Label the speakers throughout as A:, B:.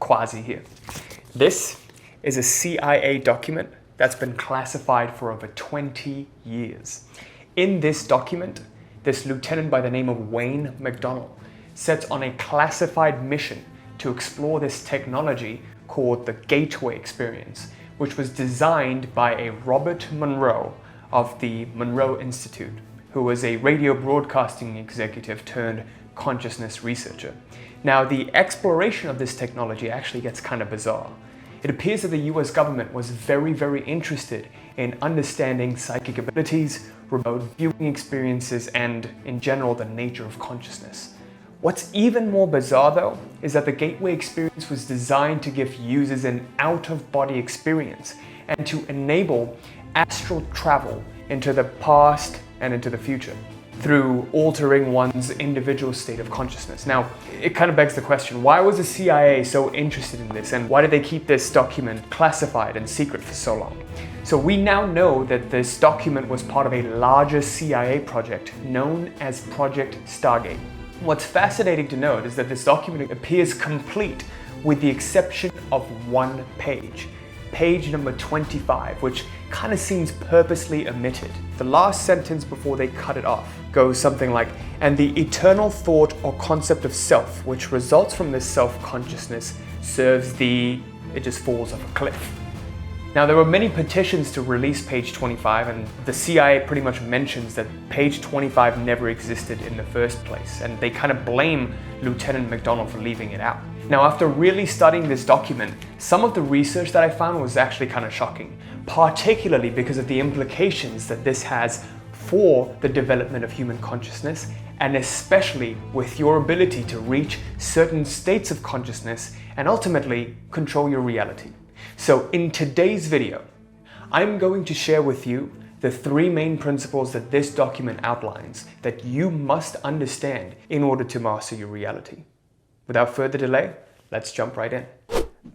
A: Quazi here. This is a CIA document that's been classified for over 20 years. In this document, this lieutenant by the name of Wayne McDonnell sets on a classified mission to explore this technology called the Gateway Experience, which was designed by a Robert Monroe of the Monroe Institute, who was a radio broadcasting executive turned consciousness researcher. Now, the exploration of this technology actually gets kind of bizarre. It appears that the US government was very interested in understanding psychic abilities, remote viewing experiences, and in general, the nature of consciousness. What's even more bizarre though, is that the Gateway Experience was designed to give users an out-of-body experience and to enable astral travel into the past and into the future through altering one's individual state of consciousness. Now, it kind of begs the question, why was the CIA so interested in this, and why did they keep this document classified and secret for so long? So we now know that this document was part of a larger CIA project known as Project Stargate. What's fascinating to note is that this document appears complete with the exception of one page. Page number 25, which kind of seems purposely omitted. The last sentence before they cut it off goes something like, and the eternal thought or concept of self, which results from this self-consciousness, serves the... it just falls off a cliff. Now, there were many petitions to release page 25, and the CIA pretty much mentions that page 25 never existed in the first place, and they kind of blame Lieutenant McDonnell for leaving it out. Now, after really studying this document, some of the research that I found was actually kind of shocking, particularly because of the implications that this has for the development of human consciousness, and especially with your ability to reach certain states of consciousness and ultimately control your reality. So in today's video, I'm going to share with you the three main principles that this document outlines that you must understand in order to master your reality. Without further delay, let's jump right in.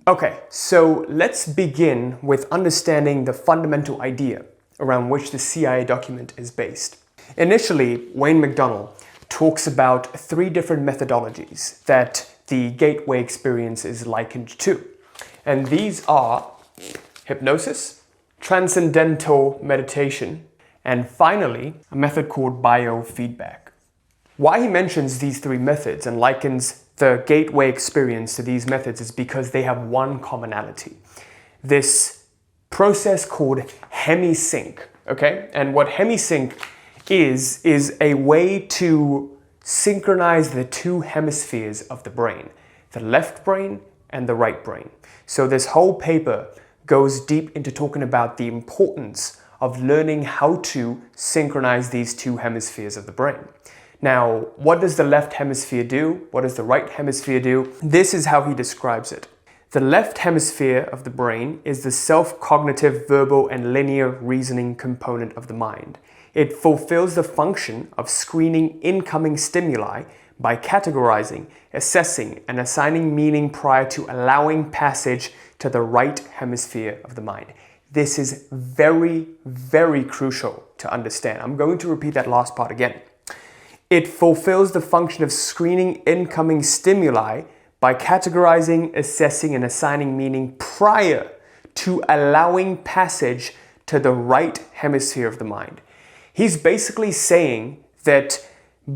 A: Okay, so let's begin with understanding the fundamental idea around which the CIA document is based. Initially, Wayne McDonnell talks about three different methodologies that the Gateway Experience is likened to. And these are hypnosis, transcendental meditation, and finally, a method called biofeedback. Why he mentions these three methods and likens the Gateway Experience to these methods is because they have one commonality. This process called hemisync, okay? And what hemisync is a way to synchronize the two hemispheres of the brain, the left brain and the right brain. So this whole paper goes deep into talking about the importance of learning how to synchronize these two hemispheres of the brain. Now, what does the left hemisphere do? What does the right hemisphere do? This is how he describes it. The left hemisphere of the brain is the self-cognitive, verbal, and linear reasoning component of the mind. It fulfills the function of screening incoming stimuli by categorizing, assessing, and assigning meaning prior to allowing passage to the right hemisphere of the mind. This is very crucial to understand. I'm going to repeat that last part again. It fulfills the function of screening incoming stimuli by categorizing, assessing, and assigning meaning prior to allowing passage to the right hemisphere of the mind. He's basically saying that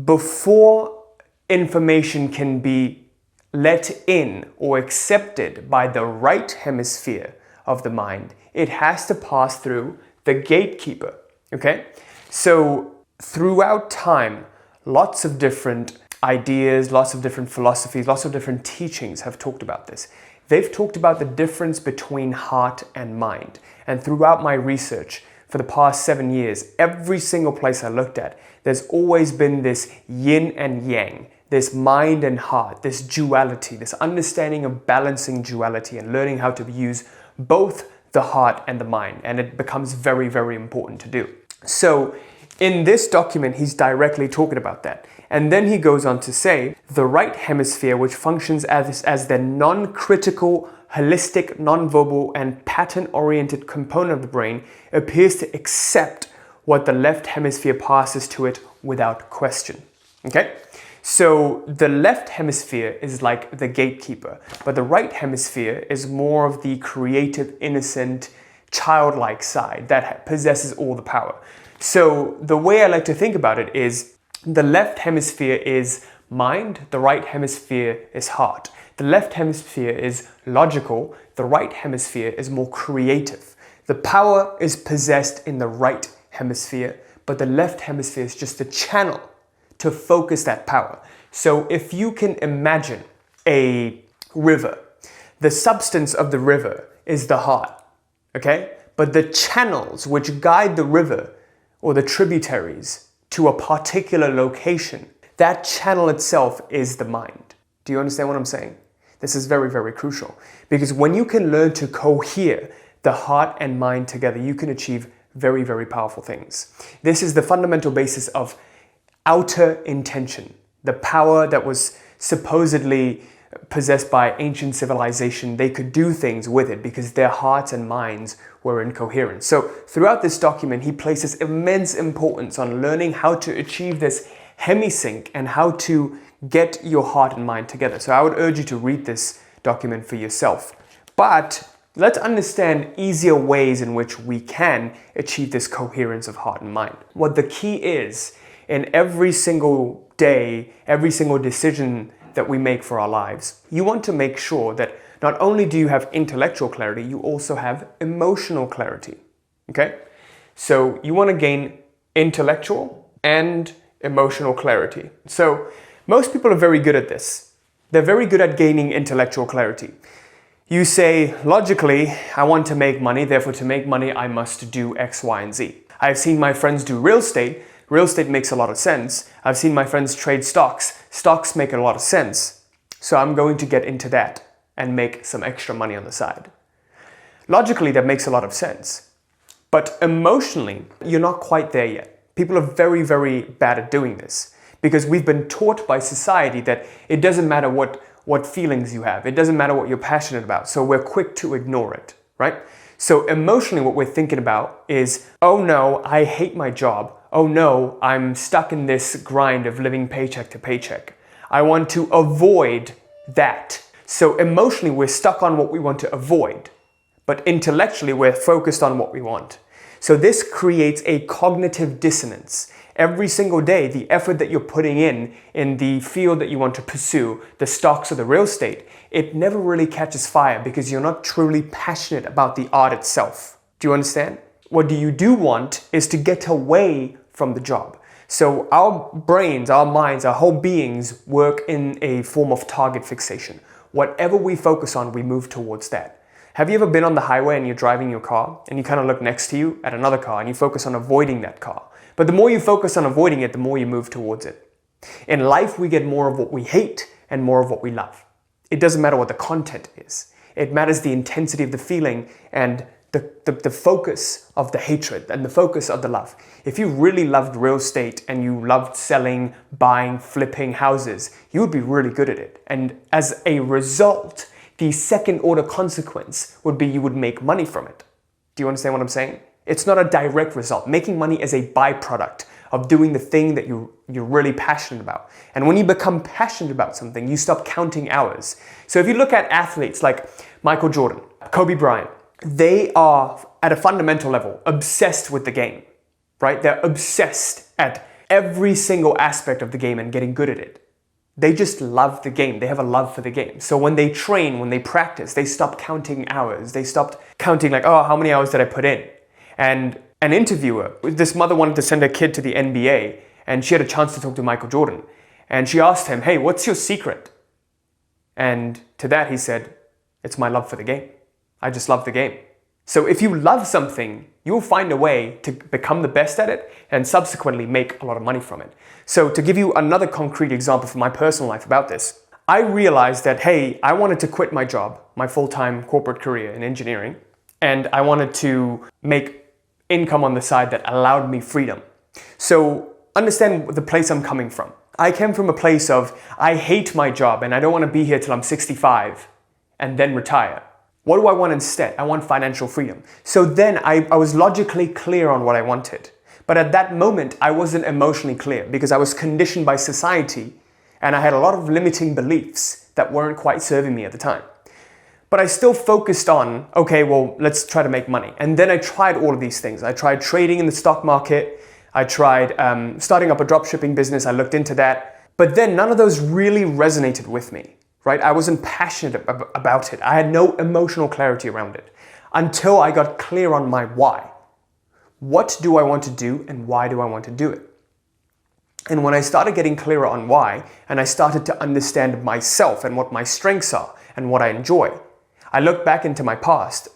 A: before information can be let in or accepted by the right hemisphere of the mind, it has to pass through the gatekeeper, okay? So throughout time, lots of different ideas, lots of different philosophies, lots of different teachings have talked about this. They've talked about the difference between heart and mind. And throughout my research for the past 7 years, every single place I looked at, there's always been this yin and yang, this mind and heart, this duality, this understanding of balancing duality and learning how to use both the heart and the mind. And it becomes very important to do. So in this document, he's directly talking about that. And then he goes on to say, the right hemisphere, which functions as the non-critical, holistic, non-verbal, and pattern-oriented component of the brain, appears to accept what the left hemisphere passes to it without question. Okay? So the left hemisphere is like the gatekeeper, but the right hemisphere is more of the creative, innocent, childlike side that possesses all the power. So the way I like to think about it is the left hemisphere is mind, the right hemisphere is heart. The left hemisphere is logical, the right hemisphere is more creative. The power is possessed in the right hemisphere, but the left hemisphere is just a channel to focus that power. So if you can imagine a river, the substance of the river is the heart, okay? But the channels which guide the river or the tributaries to a particular location, that channel itself is the mind. Do you understand what I'm saying? This is very, very crucial, because when you can learn to cohere the heart and mind together, you can achieve very, very powerful things. This is the fundamental basis of outer intention, the power that was supposedly possessed by ancient civilization. They could do things with it because their hearts and minds were in coherence. So throughout this document, he places immense importance on learning how to achieve this hemisync and how to get your heart and mind together. So I would urge you to read this document for yourself. But let's understand easier ways in which we can achieve this coherence of heart and mind. What the key is in every single day, every single decision that we make for our lives, you want to make sure that not only do you have intellectual clarity, you also have emotional clarity, okay? So you want to gain intellectual and emotional clarity. So most people are very good at this. They're very good at gaining intellectual clarity. You say, logically, I want to make money, therefore to make money, I must do X, Y, and Z. I've seen my friends do real estate. Real estate makes a lot of sense. I've seen my friends trade stocks. Stocks make a lot of sense. So I'm going to get into that and make some extra money on the side. Logically, that makes a lot of sense. But emotionally, you're not quite there yet. People are very, very bad at doing this because we've been taught by society that it doesn't matter what feelings you have. It doesn't matter what you're passionate about. So we're quick to ignore it, right? So emotionally, what we're thinking about is, oh no, I hate my job. Oh no, I'm stuck in this grind of living paycheck to paycheck. I want to avoid that. So emotionally, we're stuck on what we want to avoid, but intellectually, we're focused on what we want. So this creates a cognitive dissonance. Every single day, the effort that you're putting in the field that you want to pursue, the stocks or the real estate, it never really catches fire because you're not truly passionate about the art itself. Do you understand? What you do want is to get away from the job. So our brains, our minds, our whole beings work in a form of target fixation. Whatever we focus on, we move towards that. Have you ever been on the highway and you're driving your car and you kind of look next to you at another car and you focus on avoiding that car? But the more you focus on avoiding it, the more you move towards it. In life, we get more of what we hate and more of what we love. It doesn't matter what the content is. It matters the intensity of the feeling and the focus of the hatred and the focus of the love. If you really loved real estate and you loved selling, buying, flipping houses, you would be really good at it. And as a result, the second order consequence would be you would make money from it. Do you understand what I'm saying? It's not a direct result. Making money is a byproduct of doing the thing that you're really passionate about. And when you become passionate about something, you stop counting hours. So if you look at athletes like Michael Jordan, Kobe Bryant, they are at a fundamental level obsessed with the game, right? They're obsessed at every single aspect of the game and getting good at it. They just love the game. They have a love for the game. So when they train, when they practice, they stop counting hours. They stopped counting like, oh, how many hours did I put in? And an interviewer, this mother wanted to send her kid to the NBA and she had a chance to talk to Michael Jordan. And she asked him, hey, what's your secret? And to that he said, it's my love for the game. I just love the game. So if you love something, you'll find a way to become the best at it and subsequently make a lot of money from it. So to give you another concrete example from my personal life about this, I realized that, hey, I wanted to quit my job, my full-time corporate career in engineering, and I wanted to make income on the side that allowed me freedom. So understand the place I'm coming from. I came from a place of, I hate my job and I don't want to be here till I'm 65 and then retire. What do I want instead? I want financial freedom. So then I was logically clear on what I wanted. But at that moment, I wasn't emotionally clear because I was conditioned by society And I had a lot of limiting beliefs that weren't quite serving me at the time. But I still focused on, okay, well, let's try to make money. And then I tried all of these things. I tried trading in the stock market. I tried starting up a dropshipping business. I looked into that. But then none of those really resonated with me, right? I wasn't passionate about it. I had no emotional clarity around it until I got clear on my why. What do I want to do and why do I want to do it? And when I started getting clearer on why, and I started to understand myself and what my strengths are and what I enjoy, I looked back into my past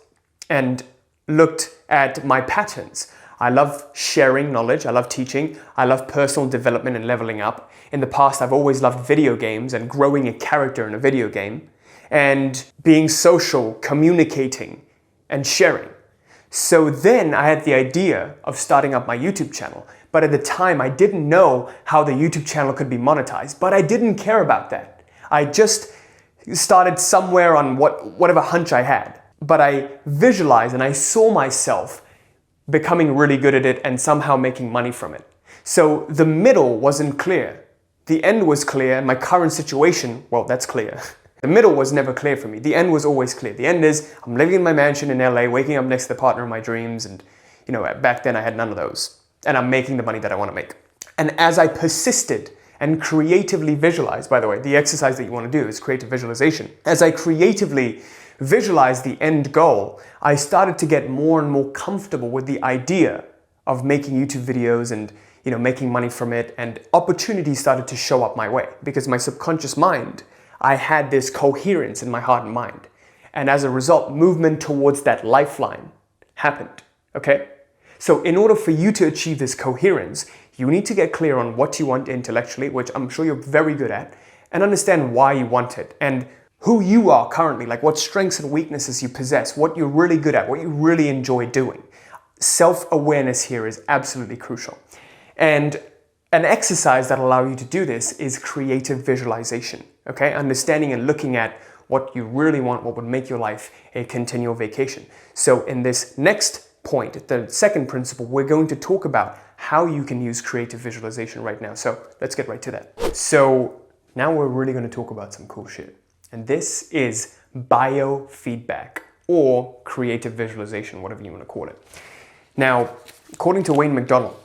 A: and looked at my patterns. I love sharing knowledge, I love teaching, I love personal development and leveling up. In the past, I've always loved video games and growing a character in a video game, and being social, communicating, and sharing. So then I had the idea of starting up my YouTube channel. But at the time, I didn't know how the YouTube channel could be monetized, but I didn't care about that. I just started somewhere on whatever hunch I had. But I visualized and I saw myself becoming really good at it and somehow making money from it. So the middle wasn't clear. The end was clear, and my current situation, well, that's clear. The middle was never clear for me. The end was always clear. The end is I'm living in my mansion in LA, waking up next to the partner of my dreams, and back then I had none of those. And I'm making the money that I want to make. And as I persisted and creatively visualized, by the way, the exercise that you want to do is creative visualization. As I creatively visualized the end goal, I started to get more and more comfortable with the idea of making YouTube videos and making money from it, and opportunities started to show up my way because my subconscious mind, I had this coherence in my heart and mind. And as a result, movement towards that lifeline happened, okay? So in order for you to achieve this coherence, you need to get clear on what you want intellectually, which I'm sure you're very good at, and understand why you want it and who you are currently, like what strengths and weaknesses you possess, what you're really good at, what you really enjoy doing. Self-awareness here is absolutely crucial. And an exercise that allows you to do this is creative visualization, okay? Understanding and looking at what you really want, what would make your life a continual vacation. So in this next point, the second principle, we're going to talk about how you can use creative visualization right now. So let's get right to that. So now we're really going to talk about some cool shit. And this is biofeedback or creative visualization, whatever you want to call it. Now, according to Wayne McDonald,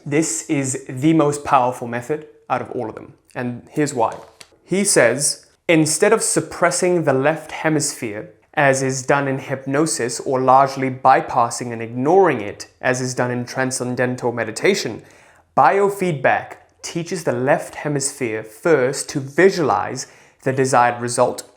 A: this is the most powerful method out of all of them. And here's why. He says, instead of suppressing the left hemisphere, as is done in hypnosis, or largely bypassing and ignoring it, as is done in transcendental meditation, biofeedback teaches the left hemisphere first to visualize the desired result,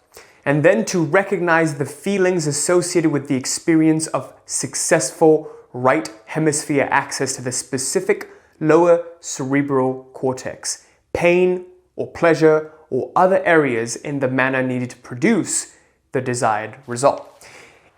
A: and then to recognize the feelings associated with the experience of successful right hemisphere access to the specific lower cerebral cortex, pain or pleasure or other areas in the manner needed to produce the desired result.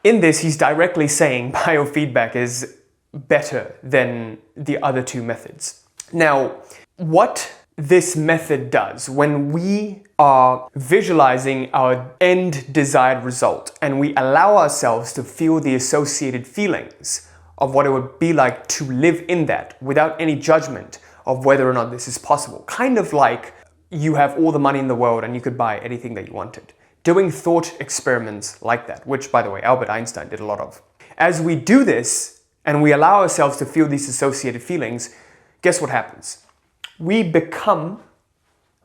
A: In this, he's directly saying biofeedback is better than the other two methods. Now, what this method does when we are visualizing our end desired result and we allow ourselves to feel the associated feelings of what it would be like to live in that without any judgment of whether or not this is possible. Kind of like you have all the money in the world and you could buy anything that you wanted. Doing thought experiments like that, which, by the way, Albert Einstein did a lot of. As we do this and we allow ourselves to feel these associated feelings, guess what happens? We become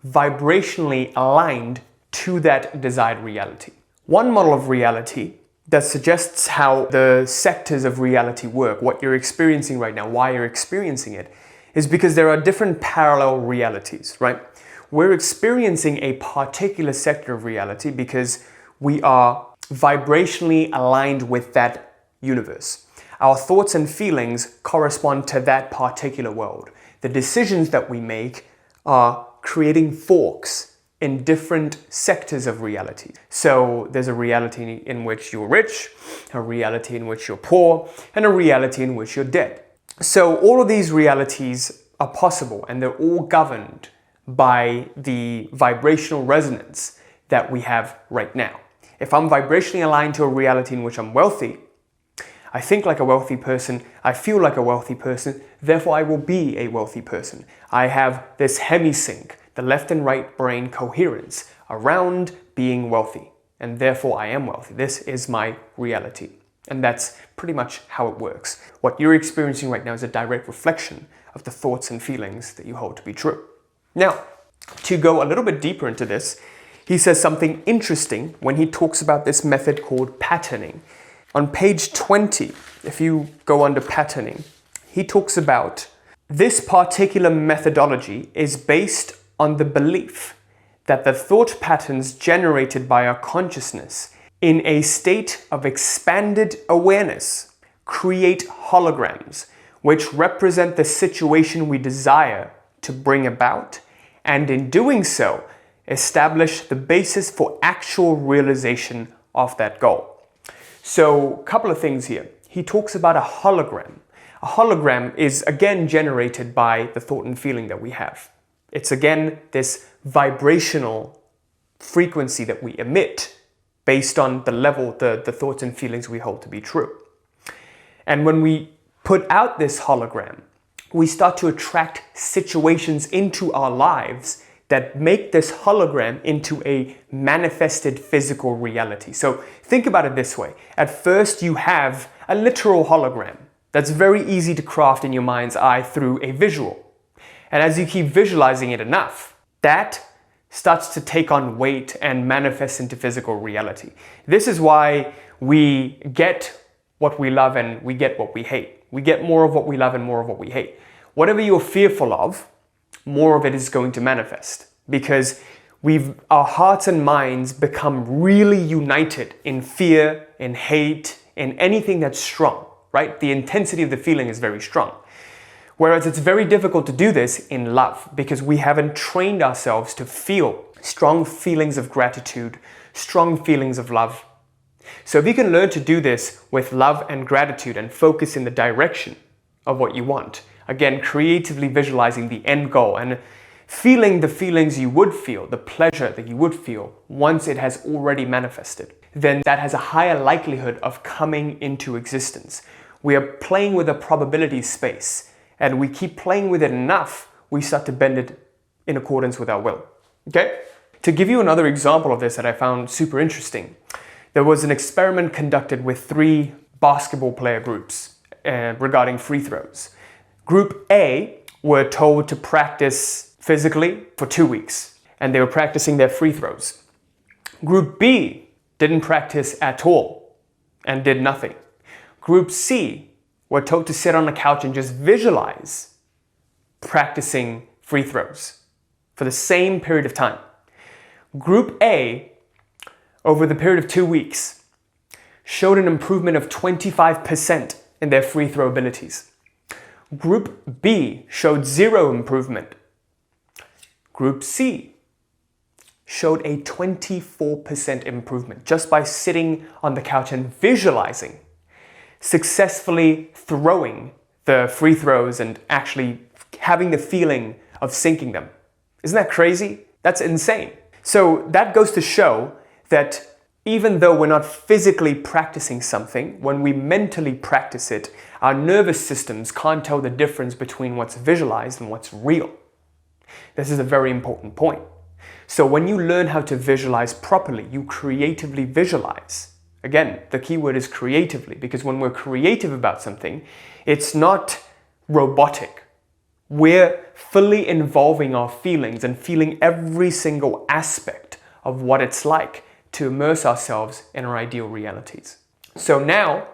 A: vibrationally aligned to that desired reality. One model of reality that suggests how the sectors of reality work, what you're experiencing right now, why you're experiencing it, is because there are different parallel realities, right? We're experiencing a particular sector of reality because we are vibrationally aligned with that universe. Our thoughts and feelings correspond to that particular world. The decisions that we make are creating forks in different sectors of reality. So there's a reality in which you're rich, a reality in which you're poor, and a reality in which you're dead. So all of these realities are possible, and they're all governed by the vibrational resonance that we have right now. If I'm vibrationally aligned to a reality in which I'm wealthy, I think like a wealthy person, I feel like a wealthy person, therefore I will be a wealthy person. I have this hemisync the left and right brain coherence around being wealthy. And therefore I am wealthy. This is my reality. And that's pretty much how it works. What you're experiencing right now is a direct reflection of the thoughts and feelings that you hold to be true. Now, to go a little bit deeper into this, he says something interesting when he talks about this method called patterning. On page 20, if you go under patterning, he talks about this particular methodology is based on the belief that the thought patterns generated by our consciousness in a state of expanded awareness create holograms, which represent the situation we desire to bring about, and in doing so, establish the basis for actual realization of that goal. So, a couple of things here. He talks about a hologram. A hologram is again generated by the thought and feeling that we have. It's again this vibrational frequency that we emit based on the level, the thoughts and feelings we hold to be true. And when we put out this hologram, we start to attract situations into our lives that make this hologram into a manifested physical reality. So think about it this way. At first you have a literal hologram that's very easy to craft in your mind's eye through a visual. And as you keep visualizing it enough, that starts to take on weight and manifest into physical reality. This is why we get what we love and we get what we hate. We get more of what we love and more of what we hate. Whatever you're fearful of, more of it is going to manifest, because our hearts and minds become really united in fear, in hate, in anything that's strong, right? The intensity of the feeling is very strong. Whereas it's very difficult to do this in love, because we haven't trained ourselves to feel strong feelings of gratitude, strong feelings of love. So if you can learn to do this with love and gratitude and focus in the direction of what you want, again, creatively visualizing the end goal and feeling the feelings you would feel, the pleasure that you would feel once it has already manifested, then that has a higher likelihood of coming into existence. We are playing with a probability space, and we keep playing with it enough, we start to bend it in accordance with our will. Okay? To give you another example of this that I found super interesting, there was an experiment conducted with 3 basketball player groups regarding free throws. Group A were told to practice physically for 2 weeks, and they were practicing their free throws. Group B didn't practice at all and did nothing. Group C were told to sit on the couch and just visualize practicing free throws for the same period of time. Group A, over the period of 2 weeks, showed an improvement of 25% in their free throw abilities. Group B showed 0 improvement. Group C showed a 24% improvement just by sitting on the couch and visualizing, successfully throwing the free throws and actually having the feeling of sinking them. Isn't that crazy? That's insane. So that goes to show that even though we're not physically practicing something, when we mentally practice it, our nervous systems can't tell the difference between what's visualized and what's real. This is a very important point. So when you learn how to visualize properly, you creatively visualize. Again, the key word is creatively, because when we're creative about something, it's not robotic. We're fully involving our feelings and feeling every single aspect of what it's like to immerse ourselves in our ideal realities. So now,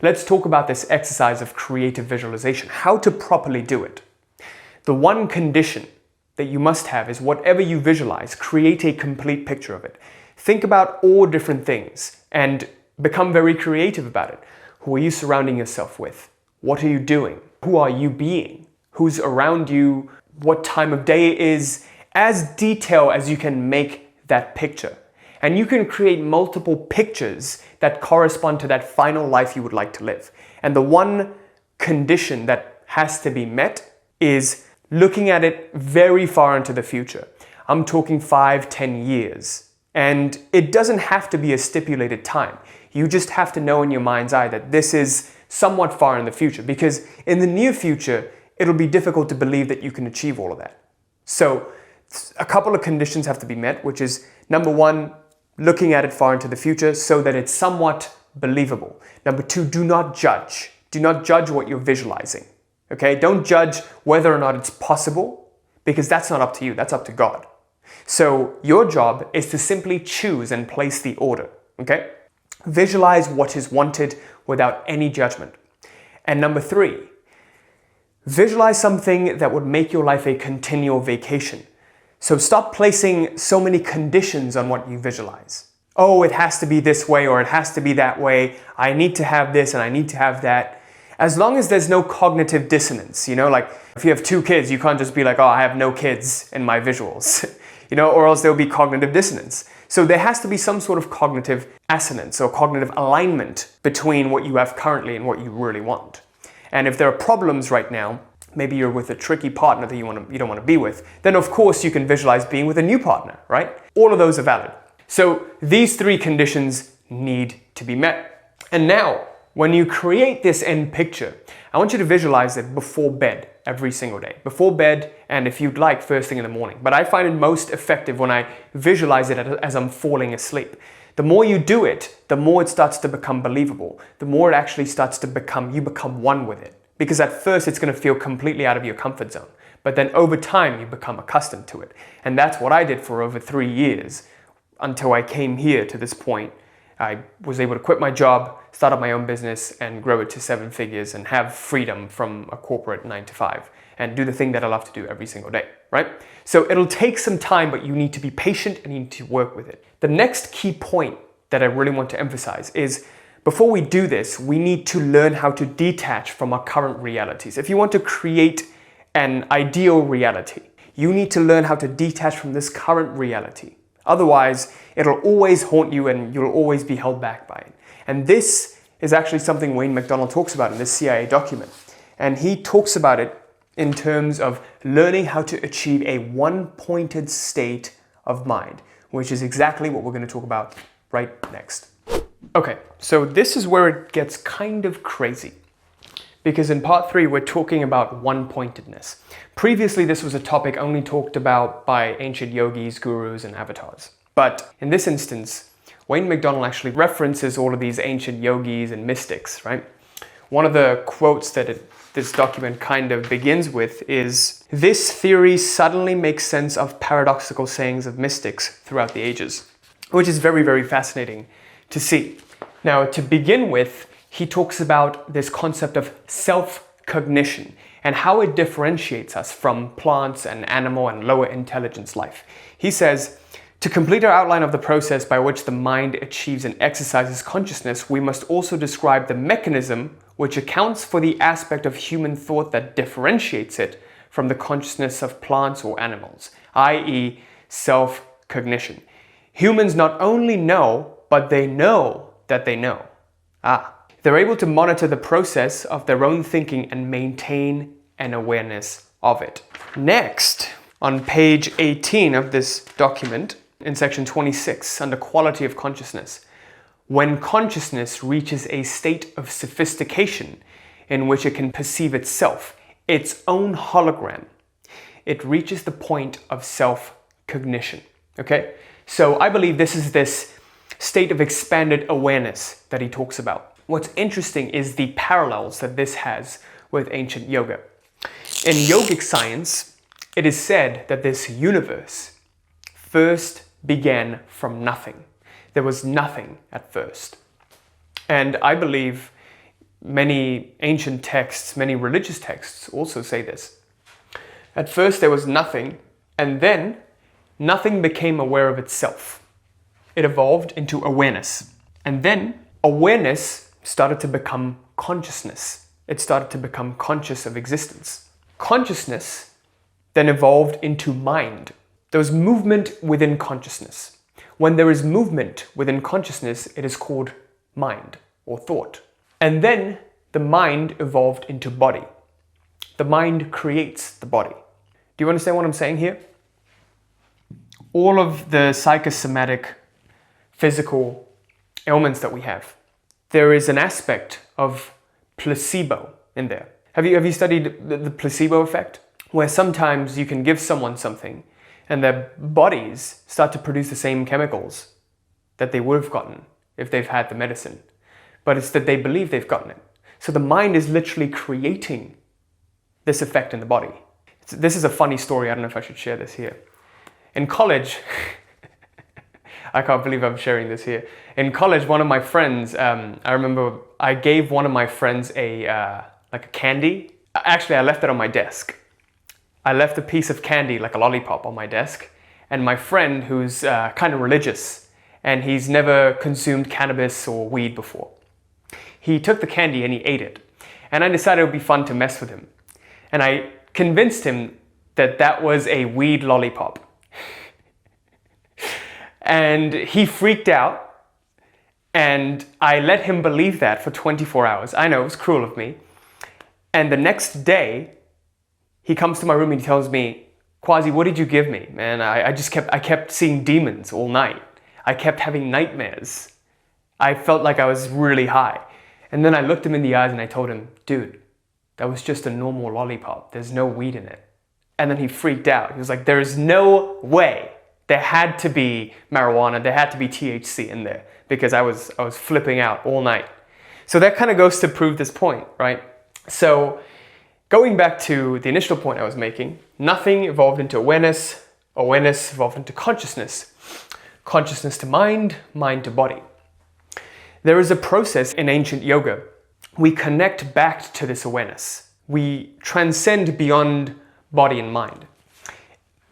A: let's talk about this exercise of creative visualization, how to properly do it. The one condition that you must have is whatever you visualize, create a complete picture of it. Think about all different things and become very creative about it. Who are you surrounding yourself with? What are you doing? Who are you being? Who's around you? What time of day it is? As detailed as you can make that picture. And you can create multiple pictures that correspond to that final life you would like to live. And the one condition that has to be met is looking at it very far into the future. I'm talking 5-10 years. And it doesn't have to be a stipulated time. You just have to know in your mind's eye that this is somewhat far in the future, because in the near future, it'll be difficult to believe that you can achieve all of that. So a couple of conditions have to be met, which is number one, looking at it far into the future so that it's somewhat believable. Number two, do not judge. Do not judge what you're visualizing. Okay? Don't judge whether or not it's possible, because that's not up to you, that's up to God. So your job is to simply choose and place the order. Okay? Visualize what is wanted without any judgment. And number three, visualize something that would make your life a continual vacation. So stop placing so many conditions on what you visualize. Oh, it has to be this way or it has to be that way. I need to have this and I need to have that. As long as there's no cognitive dissonance, like if you have 2 kids, you can't just be like, oh, I have no kids in my visuals, or else there'll be cognitive dissonance. So there has to be some sort of cognitive assonance or cognitive alignment between what you have currently and what you really want. And if there are problems right now, maybe you're with a tricky partner that you don't want to be with, then of course you can visualize being with a new partner, right? All of those are valid. So these 3 conditions need to be met. And now, when you create this end picture, I want you to visualize it before bed every single day. Before bed, and if you'd like, first thing in the morning. But I find it most effective when I visualize it as I'm falling asleep. The more you do it, the more it starts to become believable. The more it actually starts to you become one with it. Because at first it's going to feel completely out of your comfort zone. But then over time you become accustomed to it. And that's what I did for over 3 years until I came here to this point. I was able to quit my job, start up my own business and grow it to 7 figures and have freedom from a corporate 9 to 5 and do the thing that I love to do every single day, right? So it'll take some time, but you need to be patient and you need to work with it. The next key point that I really want to emphasize is before we do this, we need to learn how to detach from our current realities. If you want to create an ideal reality, you need to learn how to detach from this current reality. Otherwise, it'll always haunt you and you'll always be held back by it. And this is actually something Wayne McDonald talks about in this CIA document. And he talks about it in terms of learning how to achieve a one-pointed state of mind, which is exactly what we're going to talk about right next. Okay, so this is where it gets kind of crazy. Because in part 3, we're talking about one-pointedness. Previously, this was a topic only talked about by ancient yogis, gurus, and avatars. But in this instance, Wayne McDonald actually references all of these ancient yogis and mystics, right? One of the quotes that this document kind of begins with is, "This theory suddenly makes sense of paradoxical sayings of mystics throughout the ages," which is very, very fascinating to see. Now, to begin with, he talks about this concept of self-cognition and how it differentiates us from plants and animal and lower intelligence life. He says, "To complete our outline of the process by which the mind achieves and exercises consciousness, we must also describe the mechanism which accounts for the aspect of human thought that differentiates it from the consciousness of plants or animals, i.e. self-cognition. Humans not only know, but they know that they know." They're able to monitor the process of their own thinking and maintain an awareness of it. Next, on page 18 of this document, in section 26, under quality of consciousness, when consciousness reaches a state of sophistication in which it can perceive itself, its own hologram, it reaches the point of self-cognition. Okay? So I believe this is this state of expanded awareness that he talks about. What's interesting is the parallels that this has with ancient yoga. In yogic science, it is said that this universe first began from nothing. There was nothing at first. And I believe many ancient texts, many religious texts also say this. At first there was nothing, and then nothing became aware of itself. It evolved into awareness. And then awareness started to become consciousness. It started to become conscious of existence. Consciousness then evolved into mind. There was movement within consciousness. When there is movement within consciousness, it is called mind or thought. And then the mind evolved into body. The mind creates the body. Do you understand what I'm saying here? All of the psychosomatic, physical ailments that we have, there is an aspect of placebo in there. Have you studied the placebo effect? Where sometimes you can give someone something and their bodies start to produce the same chemicals that they would have gotten if they've had the medicine. But it's that they believe they've gotten it. So the mind is literally creating this effect in the body. This is a funny story. I don't know if I should share this here. In college, I can't believe I'm sharing this here. In college, one of my friends, I remember I gave one of my friends a candy. Actually, I left it on my desk. I left a piece of candy, like a lollipop, on my desk. And my friend, who's kind of religious, and he's never consumed cannabis or weed before, he took the candy and he ate it. And I decided it would be fun to mess with him. And I convinced him that that was a weed lollipop. And he freaked out, and I let him believe that for 24 hours. I know, it was cruel of me. And the next day, he comes to my room and he tells me, "Quazi, what did you give me? Man, I kept seeing demons all night. I kept having nightmares. I felt like I was really high." And then I looked him in the eyes and I told him, "Dude, that was just a normal lollipop. There's no weed in it." And then he freaked out. He was like, "There is no way. There had to be marijuana. There had to be THC in there," because I was flipping out all night. So that kind of goes to prove this point, right? So going back to the initial point I was making, nothing evolved into awareness. Awareness evolved into consciousness. Consciousness to mind, mind to body. There is a process in ancient yoga. We connect back to this awareness. We transcend beyond body and mind.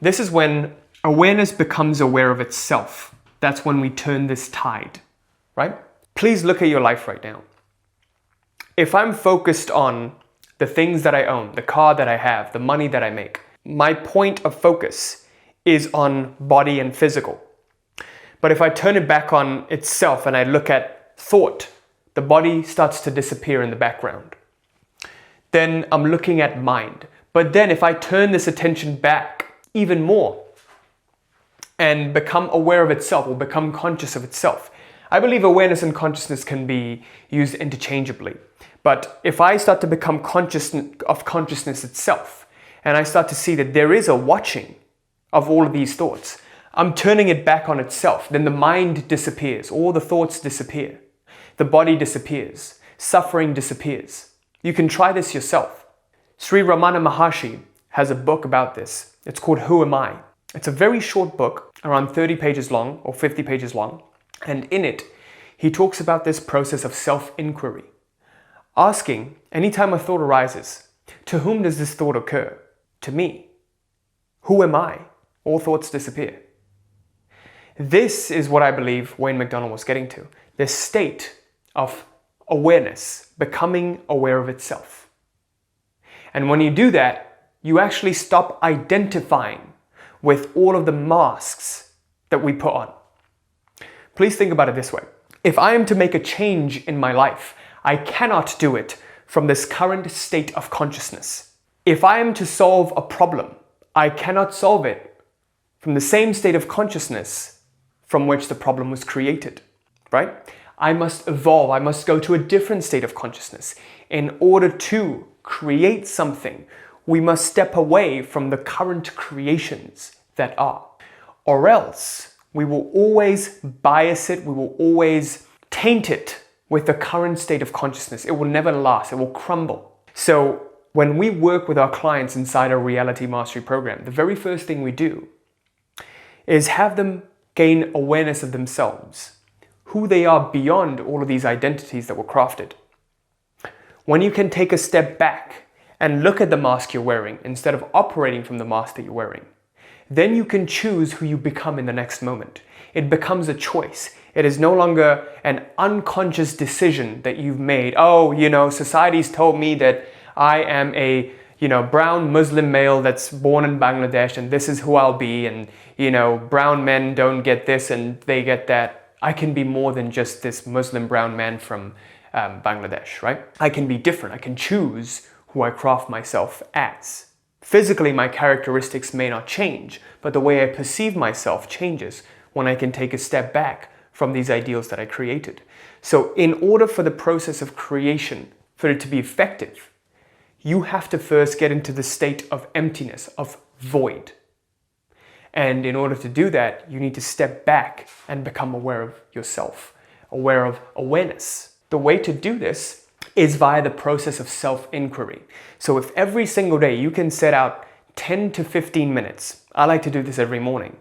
A: This is when awareness becomes aware of itself. That's when we turn this tide, right? Please look at your life right now. If I'm focused on the things that I own, the car that I have, the money that I make, my point of focus is on body and physical. But if I turn it back on itself and I look at thought, the body starts to disappear in the background. Then I'm looking at mind. But then if I turn this attention back even more and become aware of itself or become conscious of itself, I believe awareness and consciousness can be used interchangeably. But if I start to become conscious of consciousness itself, and I start to see that there is a watching of all of these thoughts, I'm turning it back on itself, then the mind disappears, all the thoughts disappear, the body disappears, suffering disappears. You can try this yourself. Sri Ramana Maharshi has a book about this. It's called Who Am I? It's a very short book, around 30 pages long or 50 pages long. And in it, he talks about this process of self-inquiry. Asking, anytime a thought arises, to whom does this thought occur? To me. Who am I? All thoughts disappear. This is what I believe Wayne McDonald was getting to. This state of awareness, becoming aware of itself. And when you do that, you actually stop identifying with all of the masks that we put on. Please think about it this way. If I am to make a change in my life, I cannot do it from this current state of consciousness. If I am to solve a problem, I cannot solve it from the same state of consciousness from which the problem was created, right? I must evolve. I must go to a different state of consciousness. In order to create something, we must step away from the current creations that are. Or else, we will always bias it, we will always taint it with the current state of consciousness. It will never last, it will crumble. So when we work with our clients inside our reality mastery program, the very first thing we do is have them gain awareness of themselves, who they are beyond all of these identities that were crafted. When you can take a step back and look at the mask you're wearing instead of operating from the mask that you're wearing, then you can choose who you become in the next moment. It becomes a choice. It is no longer an unconscious decision that you've made. Oh, society's told me that I am a, brown Muslim male that's born in Bangladesh and this is who I'll be, and, brown men don't get this and they get that. I can be more than just this Muslim brown man from Bangladesh, right? I can be different. I can choose who I craft myself as. Physically, my characteristics may not change, but the way I perceive myself changes when I can take a step back from these ideals that I created. So in order for the process of creation, for it to be effective, you have to first get into the state of emptiness, of void. And in order to do that, you need to step back and become aware of yourself, aware of awareness. The way to do this is via the process of self-inquiry. So if every single day you can set out 10 to 15 minutes, I like to do this every morning,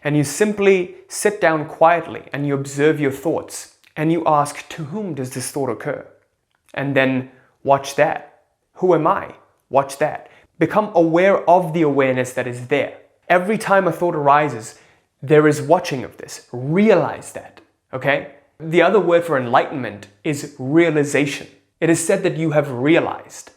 A: and you simply sit down quietly and you observe your thoughts and you ask, to whom does this thought occur? And then watch that. Who am I? Watch that. Become aware of the awareness that is there. Every time a thought arises, there is watching of this. Realize that, okay? The other word for enlightenment is realization. It is said that you have realized.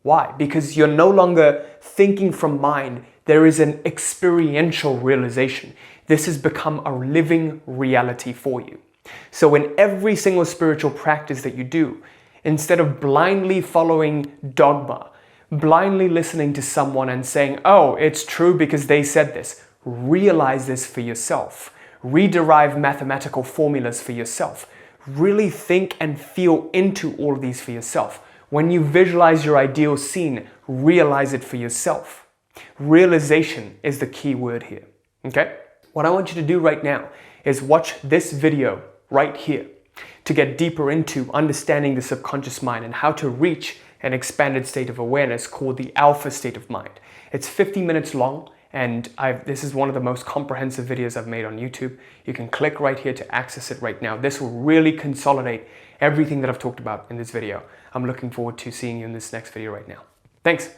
A: Why? Because you're no longer thinking from mind. There is an experiential realization. This has become a living reality for you. So in every single spiritual practice that you do, instead of blindly following dogma, blindly listening to someone and saying, oh, it's true because they said this, realize this for yourself. Rederive mathematical formulas for yourself. Really think and feel into all of these for yourself. When you visualize your ideal scene, realize it for yourself. Realization is the key word here, okay? What I want you to do right now is watch this video right here to get deeper into understanding the subconscious mind and how to reach an expanded state of awareness called the alpha state of mind. It's 50 minutes long, and this is one of the most comprehensive videos I've made on YouTube. You can click right here to access it right now. This will really consolidate everything that I've talked about in this video. I'm looking forward to seeing you in this next video right now. Thanks.